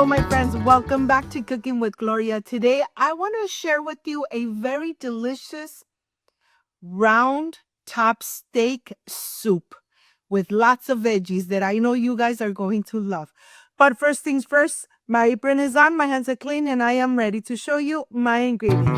Hello, my friends. Welcome back to Cooking with Gloria. Today, I want to share with you a very delicious round top steak soup with lots of veggies that I know you guys are going to love. But first things first, my apron is on, my hands are clean, and I am ready to show you my ingredients.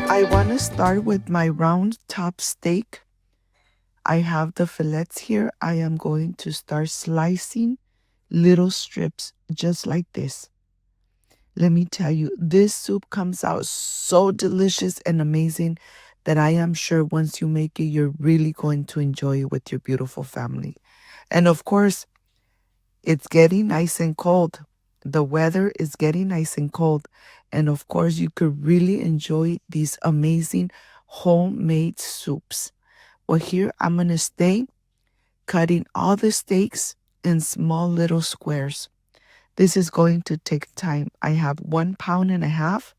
I want to start with my round top steak. I have the fillets here. I am going to start slicing little strips just like this. Let me tell you, this soup comes out so delicious and amazing that I am sure once you make it, you're really going to enjoy it with your beautiful family. And of course, it's getting nice and cold. The weather is getting nice and cold. And of course, you could really enjoy these amazing homemade soups. Well, here I'm going to stay cutting all the steaks in small little squares. This is going to take time. I have 1.5 pounds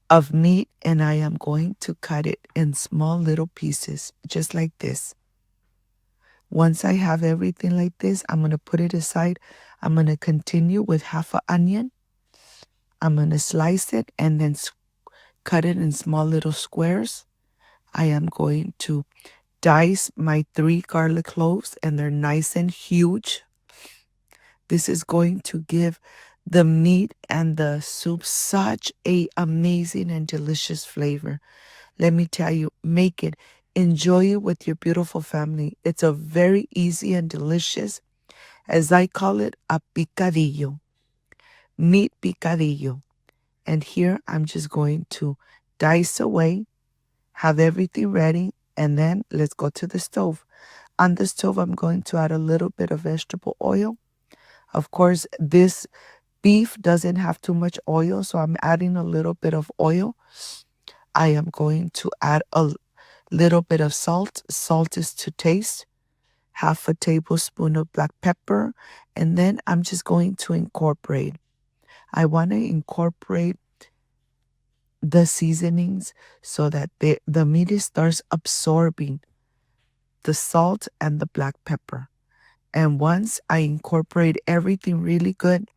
of meat and I am going to cut it in small little pieces, just like this. Once I have everything like this, I'm going to put it aside. I'm going to continue with half an onion. I'm going to slice it and then cut it in small little squares. I am going to dice my 3 garlic cloves and they're nice and huge. This is going to give the meat and the soup such a amazing and delicious flavor. Let me tell you, make it. Enjoy it with your beautiful family. It's a very easy and delicious, as I call it, a picadillo. Meat picadillo. And here I'm just going to dice away, have everything ready, and then let's go to the stove. On the stove, I'm going to add a little bit of vegetable oil. Of course, this beef doesn't have too much oil, so I'm adding a little bit of oil. I am going to add a little bit of salt. Salt is to taste. Half a tablespoon of black pepper. And then I'm just going to incorporate. I want to incorporate the seasonings so that the meat starts absorbing the salt and the black pepper. And once I incorporate everything really good,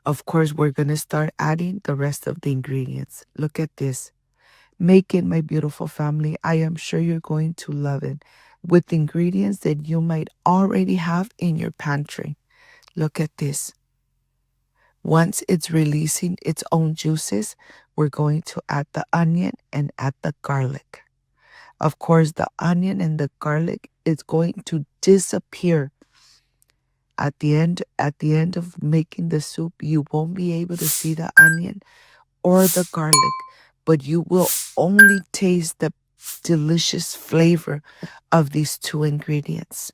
of course, we're going to start adding the rest of the ingredients. Look at this. Make it, my beautiful family. I am sure you're going to love it with ingredients that you might already have in your pantry. Look at this. Once it's releasing its own juices, we're going to add the onion and add the garlic. Of course, the onion and the garlic is going to disappear. At the end of making the soup, you won't be able to see the onion or the garlic, but you will only taste the delicious flavor of these two ingredients.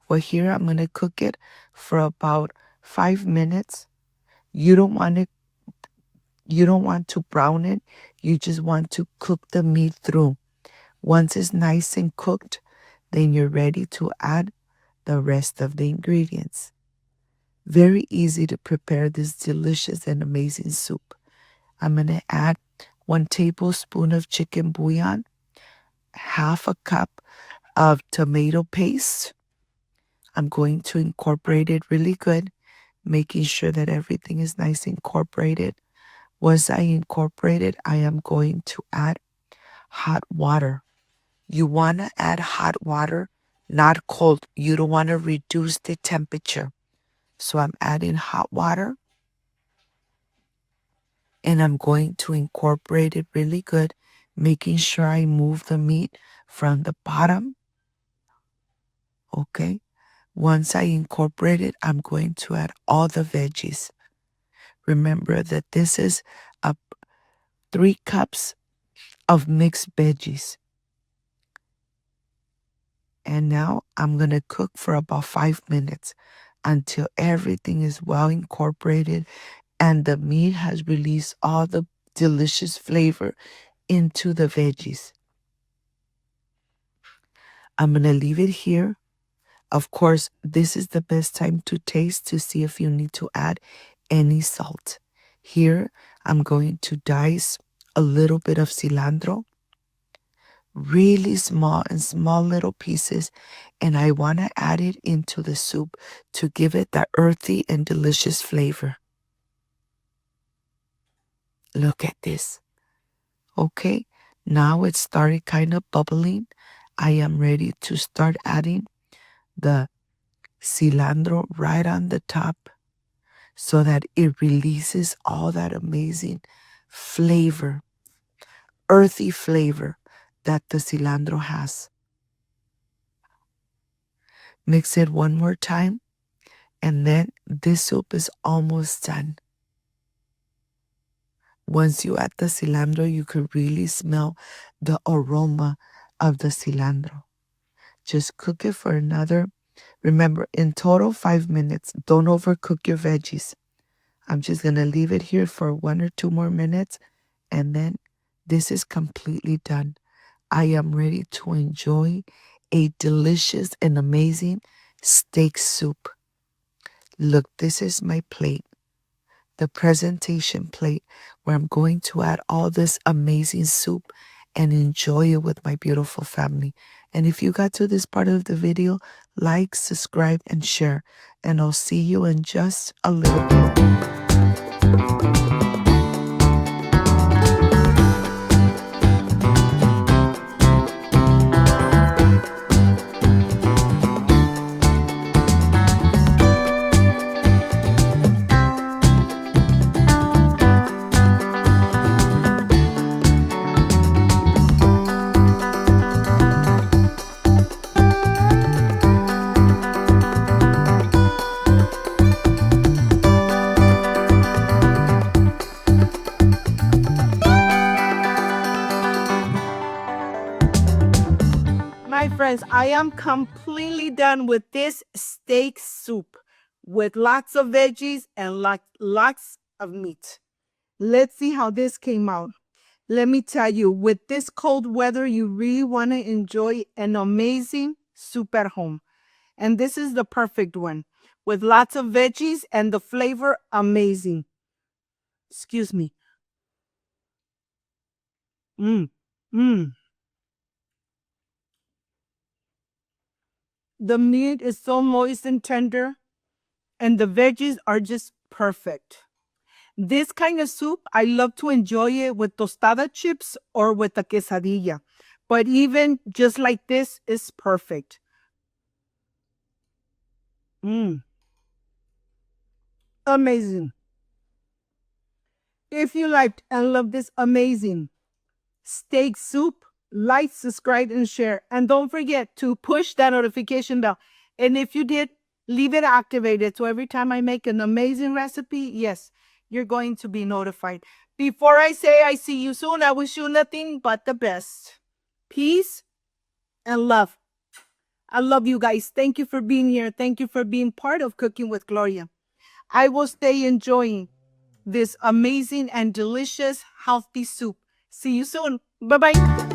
Well, here I'm going to cook it for about 5 minutes. You don't want to brown it. You just want to cook the meat through. Once it's nice and cooked, then you're ready to add the rest of the ingredients. Very easy to prepare this delicious and amazing soup. I'm going to add 1 tablespoon of chicken bouillon, half a cup of tomato paste. I'm going to incorporate it really good, making sure that everything is nice and incorporated. Once I incorporate it, I am going to add hot water. You want to add hot water, not cold. You don't want to reduce the temperature. So I'm adding hot water. And I'm going to incorporate it really good, making sure I move the meat from the bottom. Okay. Once I incorporate it, I'm going to add all the veggies. Remember that this is 3 cups of mixed veggies. And now I'm going to cook for about 5 minutes until everything is well incorporated and the meat has released all the delicious flavor into the veggies. I'm going to leave it here. Of course, this is the best time to taste to see if you need to add any salt. Here, I'm going to dice a little bit of cilantro, really small and small little pieces, and I want to add it into the soup to give it that earthy and delicious flavor. Look at this. Okay, now it started kind of bubbling. I am ready to start adding the cilantro right on the top so that it releases all that amazing flavor, earthy flavor that the cilantro has. Mix it one more time, and then this soup is almost done. Once you add the cilantro, you could really smell the aroma of the cilantro. Just cook it for another, remember, in total 5 minutes. Don't overcook your veggies. I'm just going to leave it here for 1 or 2 more minutes, and then this is completely done. I am ready to enjoy a delicious and amazing steak soup. Look, this is my plate, the presentation plate, where I'm going to add all this amazing soup and enjoy it with my beautiful family. And if you got to this part of the video, like, subscribe, and share. And I'll see you in just a little bit. My friends, I am completely done with this steak soup with lots of veggies and lots of meat. Let's see how this came out. Let me tell you, with this cold weather, you really want to enjoy an amazing soup at home. And this is the perfect one with lots of veggies and the flavor amazing. Excuse me. Mmm. Mmm. The meat is so moist and tender, and the veggies are just perfect. This kind of soup, I love to enjoy it with tostada chips or with a quesadilla. But even just like this is perfect. Mmm. Amazing. If you liked and love this amazing steak soup, like, subscribe, and share. And don't forget to push that notification bell. And if you did, leave it activated. So every time I make an amazing recipe, yes, you're going to be notified. Before I say I see you soon, I wish you nothing but the best. Peace and love. I love you guys. Thank you for being here. Thank you for being part of Cooking with Gloria. I will stay enjoying this amazing and delicious healthy soup. See you soon. Bye-bye.